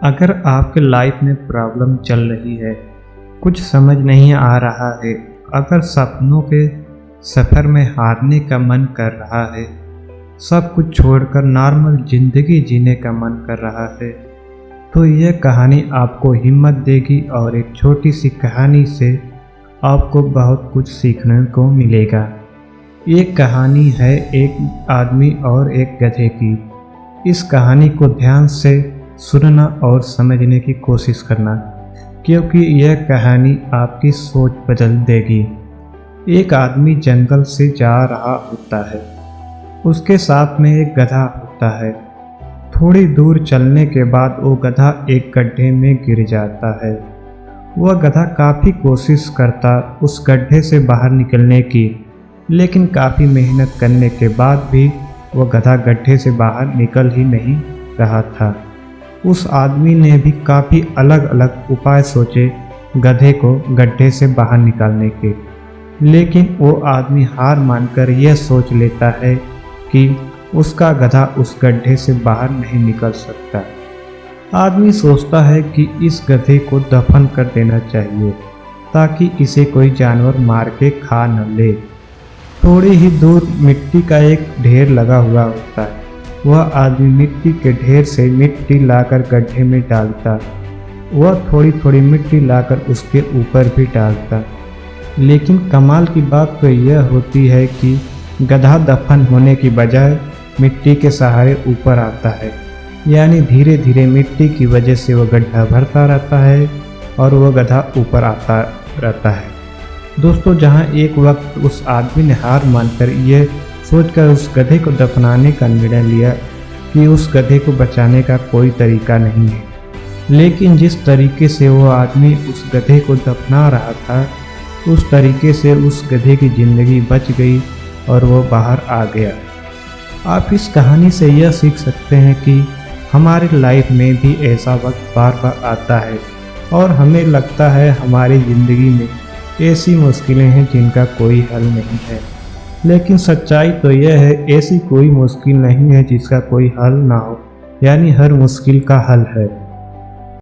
अगर आपके लाइफ में प्रॉब्लम चल रही है, कुछ समझ नहीं आ रहा है, अगर सपनों के सफ़र में हारने का मन कर रहा है, सब कुछ छोड़कर नॉर्मल ज़िंदगी जीने का मन कर रहा है, तो यह कहानी आपको हिम्मत देगी और एक छोटी सी कहानी से आपको बहुत कुछ सीखने को मिलेगा। ये कहानी है एक आदमी और एक गधे की। इस कहानी को ध्यान से सुनना और समझने की कोशिश करना, क्योंकि यह कहानी आपकी सोच बदल देगी। एक आदमी जंगल से जा रहा होता है, उसके साथ में एक गधा होता है। थोड़ी दूर चलने के बाद वो गधा एक गड्ढे में गिर जाता है। वह गधा काफ़ी कोशिश करता उस गड्ढे से बाहर निकलने की, लेकिन काफ़ी मेहनत करने के बाद भी वह गधा गड्ढे से बाहर निकल ही नहीं रहा था। उस आदमी ने भी काफ़ी अलग अलग उपाय सोचे गधे को गड्ढे से बाहर निकालने के, लेकिन वो आदमी हार मानकर यह सोच लेता है कि उसका गधा उस गड्ढे से बाहर नहीं निकल सकता। आदमी सोचता है कि इस गधे को दफन कर देना चाहिए ताकि इसे कोई जानवर मार के खा न ले। थोड़ी ही दूर मिट्टी का एक ढेर लगा हुआ होता है। वह आदमी मिट्टी के ढेर से मिट्टी लाकर गड्ढे में डालता। वह थोड़ी थोड़ी मिट्टी लाकर उसके ऊपर भी डालता। लेकिन कमाल की बात तो यह होती है कि गधा दफन होने की बजाय मिट्टी के सहारे ऊपर आता है, यानी धीरे धीरे मिट्टी की वजह से वह गड्ढा भरता रहता है और वह गधा ऊपर आता रहता है। दोस्तों, जहां एक वक्त उस आदमी ने हार मानकर यह सोचकर उस गधे को दफनाने का निर्णय लिया कि उस गधे को बचाने का कोई तरीका नहीं है, लेकिन जिस तरीके से वो आदमी उस गधे को दफना रहा था, उस तरीके से उस गधे की ज़िंदगी बच गई और वो बाहर आ गया। आप इस कहानी से यह सीख सकते हैं कि हमारे लाइफ में भी ऐसा वक्त बार बार आता है और हमें लगता है हमारी ज़िंदगी में ऐसी मुश्किलें हैं जिनका कोई हल नहीं है, लेकिन सच्चाई तो यह है ऐसी कोई मुश्किल नहीं है जिसका कोई हल ना हो, यानी हर मुश्किल का हल है।